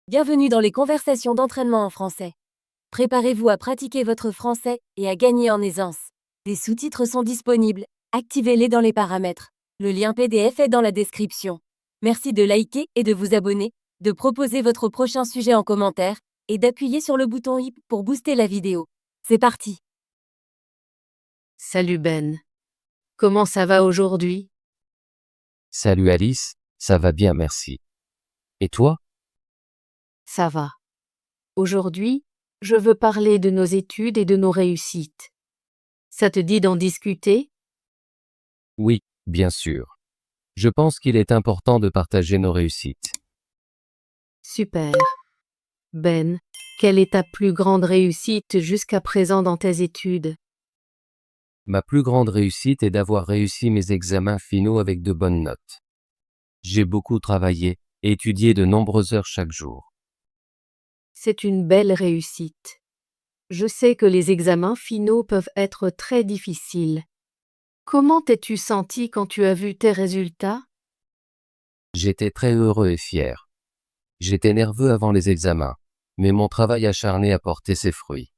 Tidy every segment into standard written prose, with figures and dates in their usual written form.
Bienvenue dans les conversations d'entraînement en français. Préparez-vous à pratiquer votre français et à gagner en aisance. Des sous-titres sont disponibles. Activez-les dans les paramètres. Le lien PDF est dans la description. Merci de liker et de vous abonner, de proposer votre prochain sujet en commentaire et d'appuyer sur le bouton i pour booster la vidéo. C'est parti. Salut Ben. Comment ça va aujourd'hui? Salut Alice, ça va bien merci. Et toi? Ça va. Aujourd'hui, je veux parler de nos études et de nos réussites. Ça te dit d'en discuter? Oui, bien sûr. Je pense qu'il est important de partager nos réussites. Super. Ben, quelle est ta plus grande réussite jusqu'à présent dans tes études? Ma plus grande réussite est d'avoir réussi mes examens finaux avec de bonnes notes. J'ai beaucoup travaillé et étudié de nombreuses heures chaque jour. C'est une belle réussite. Je sais que les examens finaux peuvent être très difficiles. Comment t'es-tu senti quand tu as vu tes résultats? J'étais très heureux et fier. J'étais nerveux avant les examens, mais mon travail acharné a porté ses fruits.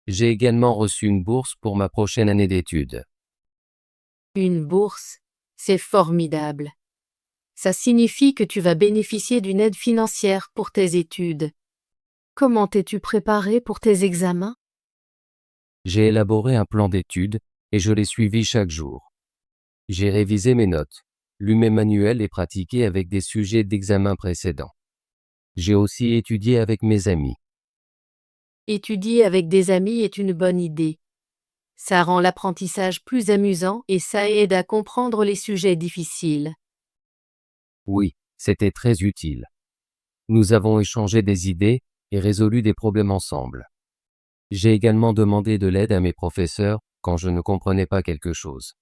J'ai également reçu une bourse pour ma prochaine année d'études. Une bourse, c'est formidable. Ça signifie que tu vas bénéficier d'une aide financière pour tes études. Comment t'es-tu préparé pour tes examens? J'ai élaboré un plan d'études et je l'ai suivi chaque jour. J'ai révisé mes notes, lu mes manuels et pratiqué avec des sujets d'examen précédents. J'ai aussi étudié avec mes amis. Étudier avec des amis est une bonne idée. Ça rend l'apprentissage plus amusant et ça aide à comprendre les sujets difficiles. Oui, c'était très utile. Nous avons échangé des idées et résolu des problèmes ensemble. J'ai également demandé de l'aide à mes professeurs quand je ne comprenais pas quelque chose.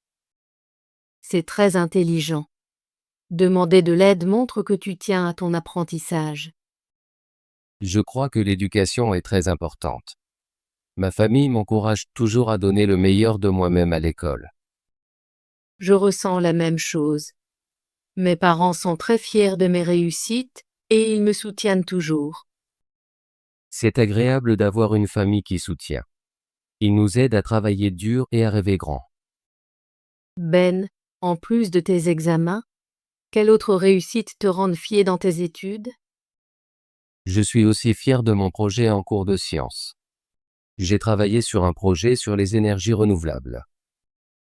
C'est très intelligent. Demander de l'aide montre que tu tiens à ton apprentissage. Je crois que l'éducation est très importante. Ma famille m'encourage toujours à donner le meilleur de moi-même à l'école. Je ressens la même chose. Mes parents sont très fiers de mes réussites et ils me soutiennent toujours. C'est agréable d'avoir une famille qui soutient. Ils nous aident à travailler dur et à rêver grand. Ben, en plus de tes examens, quelle autre réussite te rend fier dans tes études? Je suis aussi fier de mon projet en cours de sciences. J'ai travaillé sur un projet sur les énergies renouvelables.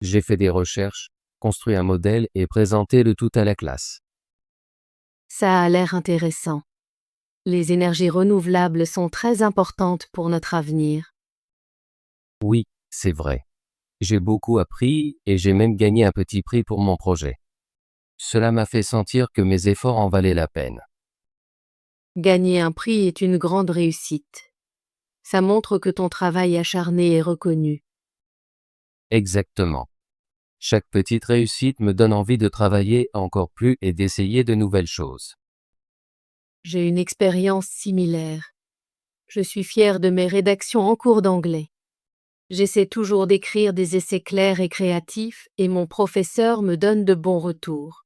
J'ai fait des recherches, construit un modèle et présenté le tout à la classe. Ça a l'air intéressant. Les énergies renouvelables sont très importantes pour notre avenir. Oui, c'est vrai. J'ai beaucoup appris et j'ai même gagné un petit prix pour mon projet. Cela m'a fait sentir que mes efforts en valaient la peine. Gagner un prix est une grande réussite. Ça montre que ton travail acharné est reconnu. Exactement. Chaque petite réussite me donne envie de travailler encore plus et d'essayer de nouvelles choses. J'ai une expérience similaire. Je suis fière de mes rédactions en cours d'anglais. J'essaie toujours d'écrire des essais clairs et créatifs et mon professeur me donne de bons retours.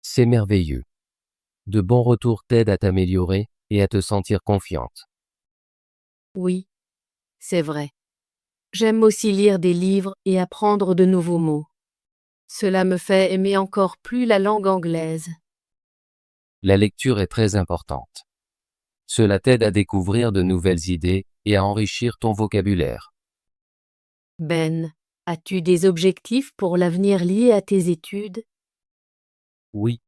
C'est merveilleux. De bons retours t'aident à t'améliorer et à te sentir confiante. Oui, c'est vrai. J'aime aussi lire des livres et apprendre de nouveaux mots. Cela me fait aimer encore plus la langue anglaise. La lecture est très importante. Cela t'aide à découvrir de nouvelles idées et à enrichir ton vocabulaire. Ben, as-tu des objectifs pour l'avenir liés à tes études? Oui,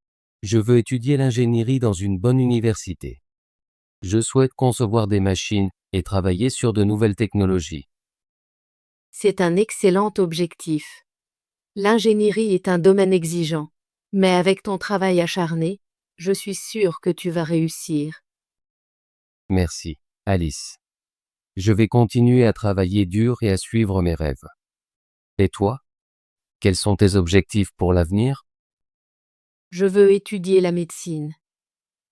je veux étudier l'ingénierie dans une bonne université. Je souhaite concevoir des machines et travailler sur de nouvelles technologies. C'est un excellent objectif. L'ingénierie est un domaine exigeant, mais avec ton travail acharné, je suis sûre que tu vas réussir. Merci, Alice. Je vais continuer à travailler dur et à suivre mes rêves. Et toi? Quels sont tes objectifs pour l'avenir? Je veux étudier la médecine.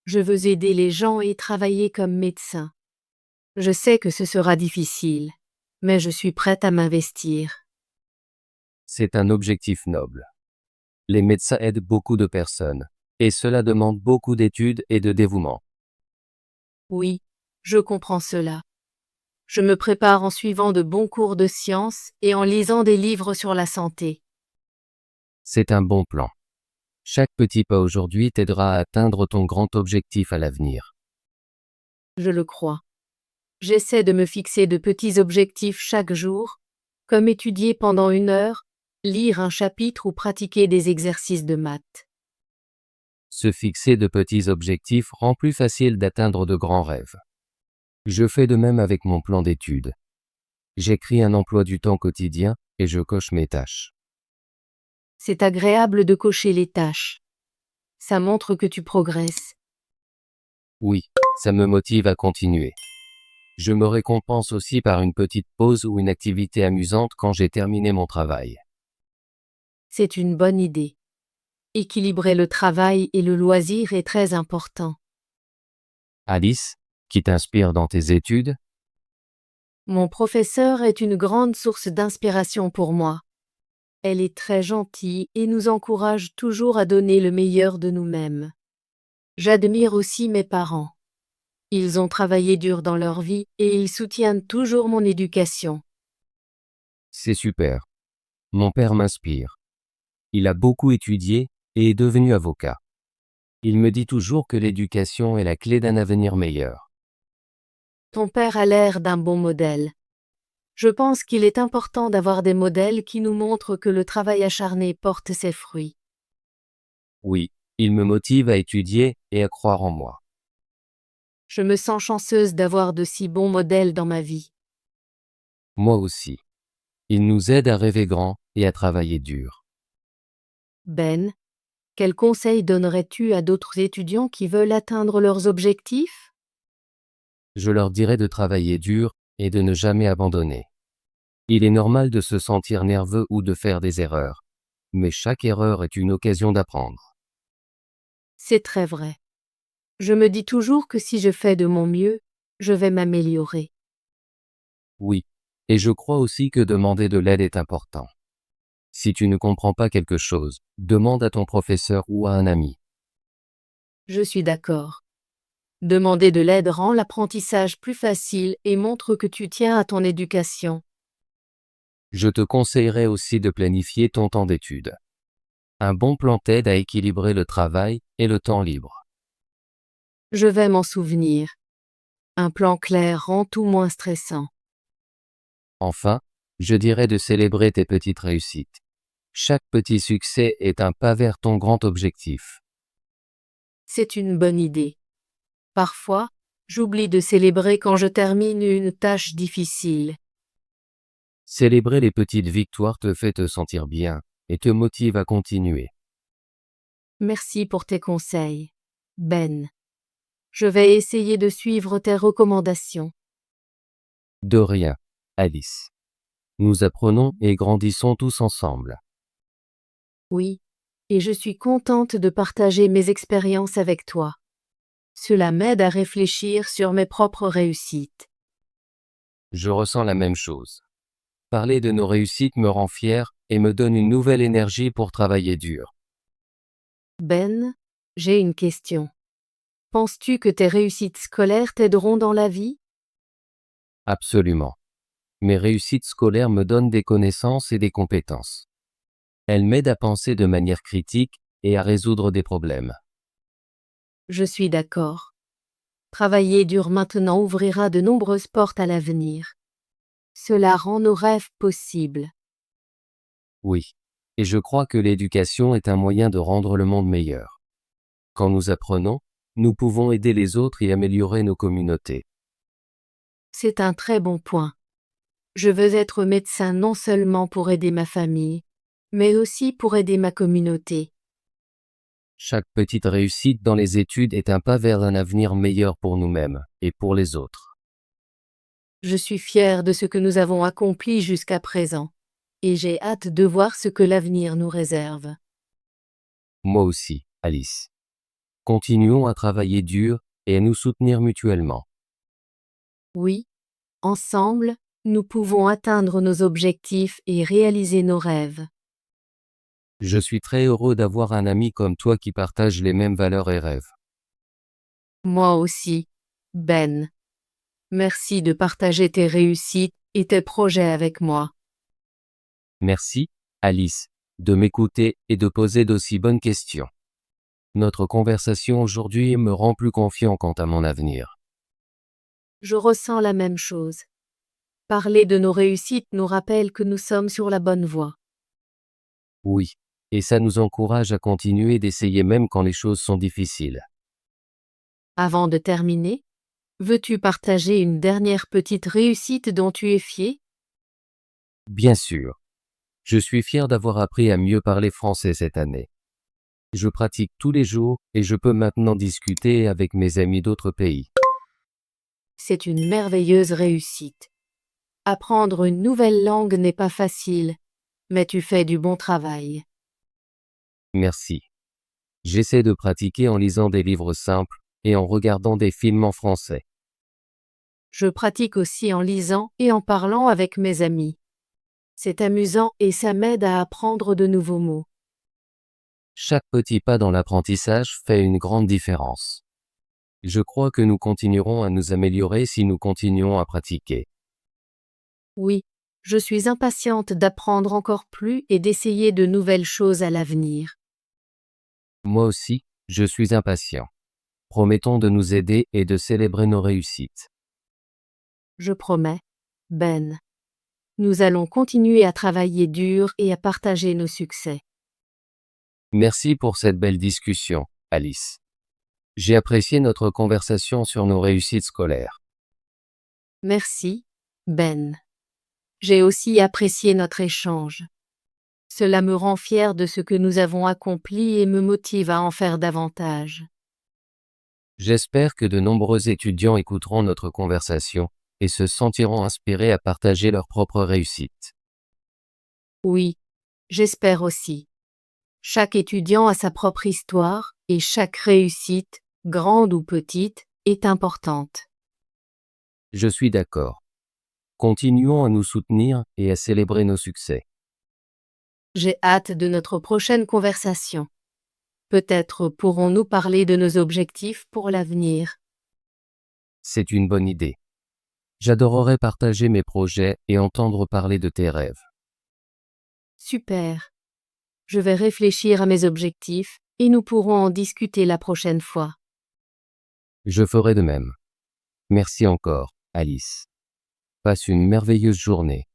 Je veux aider les gens et travailler comme médecin. Je sais que ce sera difficile, mais je suis prête à m'investir. C'est un objectif noble. Les médecins aident beaucoup de personnes, et cela demande beaucoup d'études et de dévouement. Oui, je comprends cela. Je me prépare en suivant de bons cours de sciences et en lisant des livres sur la santé. C'est un bon plan. Chaque petit pas aujourd'hui t'aidera à atteindre ton grand objectif à l'avenir. Je le crois. J'essaie de me fixer de petits objectifs chaque jour, comme étudier pendant 1 heure, lire un chapitre ou pratiquer des exercices de maths. Se fixer de petits objectifs rend plus facile d'atteindre de grands rêves. Je fais de même avec mon plan d'études. J'écris un emploi du temps quotidien et je coche mes tâches. C'est agréable de cocher les tâches. Ça montre que tu progresses. Oui, ça me motive à continuer. Je me récompense aussi par une petite pause ou une activité amusante quand j'ai terminé mon travail. C'est une bonne idée. Équilibrer le travail et le loisir est très important. Alice, qui t'inspire dans tes études? Mon professeur est une grande source d'inspiration pour moi. Elle est très gentille et nous encourage toujours à donner le meilleur de nous-mêmes. J'admire aussi mes parents. Ils ont travaillé dur dans leur vie et ils soutiennent toujours mon éducation. C'est super. Mon père m'inspire. Il a beaucoup étudié et est devenu avocat. Il me dit toujours que l'éducation est la clé d'un avenir meilleur. Ton père a l'air d'un bon modèle. Je pense qu'il est important d'avoir des modèles qui nous montrent que le travail acharné porte ses fruits. Oui, il me motive à étudier et à croire en moi. Je me sens chanceuse d'avoir de si bons modèles dans ma vie. Moi aussi. Il nous aide à rêver grand et à travailler dur. Ben, quels conseils donnerais-tu à d'autres étudiants qui veulent atteindre leurs objectifs? Je leur dirai de travailler dur et de ne jamais abandonner. Il est normal de se sentir nerveux ou de faire des erreurs. Mais chaque erreur est une occasion d'apprendre. C'est très vrai. Je me dis toujours que si je fais de mon mieux, je vais m'améliorer. Oui. Et je crois aussi que demander de l'aide est important. Si tu ne comprends pas quelque chose, demande à ton professeur ou à un ami. Je suis d'accord. Demander de l'aide rend l'apprentissage plus facile et montre que tu tiens à ton éducation. Je te conseillerais aussi de planifier ton temps d'étude. Un bon plan t'aide à équilibrer le travail et le temps libre. Je vais m'en souvenir. Un plan clair rend tout moins stressant. Enfin, je dirais de célébrer tes petites réussites. Chaque petit succès est un pas vers ton grand objectif. C'est une bonne idée. Parfois, j'oublie de célébrer quand je termine une tâche difficile. Célébrer les petites victoires te fait te sentir bien et te motive à continuer. Merci pour tes conseils, Ben. Je vais essayer de suivre tes recommandations. De rien, Alice. Nous apprenons et grandissons tous ensemble. Oui, et je suis contente de partager mes expériences avec toi. Cela m'aide à réfléchir sur mes propres réussites. Je ressens la même chose. Parler de nos réussites me rend fier et me donne une nouvelle énergie pour travailler dur. Ben, j'ai une question. Penses-tu que tes réussites scolaires t'aideront dans la vie? Absolument. Mes réussites scolaires me donnent des connaissances et des compétences. Elles m'aident à penser de manière critique et à résoudre des problèmes. Je suis d'accord. Travailler dur maintenant ouvrira de nombreuses portes à l'avenir. Cela rend nos rêves possibles. Oui. Et je crois que l'éducation est un moyen de rendre le monde meilleur. Quand nous apprenons, nous pouvons aider les autres et améliorer nos communautés. C'est un très bon point. Je veux être médecin non seulement pour aider ma famille, mais aussi pour aider ma communauté. Chaque petite réussite dans les études est un pas vers un avenir meilleur pour nous-mêmes et pour les autres. Je suis fière de ce que nous avons accompli jusqu'à présent, et j'ai hâte de voir ce que l'avenir nous réserve. Moi aussi, Alice. Continuons à travailler dur et à nous soutenir mutuellement. Oui, ensemble, nous pouvons atteindre nos objectifs et réaliser nos rêves. Je suis très heureux d'avoir un ami comme toi qui partage les mêmes valeurs et rêves. Moi aussi. Ben. Merci de partager tes réussites et tes projets avec moi. Merci, Alice, de m'écouter et de poser d'aussi bonnes questions. Notre conversation aujourd'hui me rend plus confiant quant à mon avenir. Je ressens la même chose. Parler de nos réussites nous rappelle que nous sommes sur la bonne voie. Oui, et ça nous encourage à continuer d'essayer même quand les choses sont difficiles. Avant de terminer, veux-tu partager une dernière petite réussite dont tu es fier? Bien sûr. Je suis fier d'avoir appris à mieux parler français cette année. Je pratique tous les jours et je peux maintenant discuter avec mes amis d'autres pays. C'est une merveilleuse réussite. Apprendre une nouvelle langue n'est pas facile, mais tu fais du bon travail. Merci. J'essaie de pratiquer en lisant des livres simples et en regardant des films en français. Je pratique aussi en lisant et en parlant avec mes amis. C'est amusant et ça m'aide à apprendre de nouveaux mots. Chaque petit pas dans l'apprentissage fait une grande différence. Je crois que nous continuerons à nous améliorer si nous continuons à pratiquer. Oui, je suis impatiente d'apprendre encore plus et d'essayer de nouvelles choses à l'avenir. Moi aussi, je suis impatient. Promettons de nous aider et de célébrer nos réussites. Je promets, Ben. Nous allons continuer à travailler dur et à partager nos succès. Merci pour cette belle discussion, Alice. J'ai apprécié notre conversation sur nos réussites scolaires. Merci, Ben. J'ai aussi apprécié notre échange. Cela me rend fière de ce que nous avons accompli et me motive à en faire davantage. J'espère que de nombreux étudiants écouteront notre conversation et se sentiront inspirés à partager leurs propres réussites. Oui, j'espère aussi. Chaque étudiant a sa propre histoire et chaque réussite, grande ou petite, est importante. Je suis d'accord. Continuons à nous soutenir et à célébrer nos succès. J'ai hâte de notre prochaine conversation. Peut-être pourrons-nous parler de nos objectifs pour l'avenir. C'est une bonne idée. J'adorerais partager mes projets et entendre parler de tes rêves. Super. Je vais réfléchir à mes objectifs et nous pourrons en discuter la prochaine fois. Je ferai de même. Merci encore, Alice. Passe une merveilleuse journée.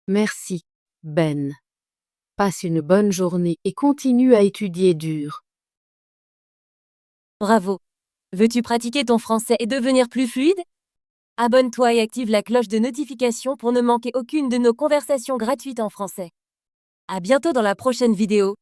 Merci, Ben. Passe une bonne journée et continue à étudier dur. Bravo. Veux-tu pratiquer ton français et devenir plus fluide? Abonne-toi et active la cloche de notification pour ne manquer aucune de nos conversations gratuites en français. À bientôt dans la prochaine vidéo.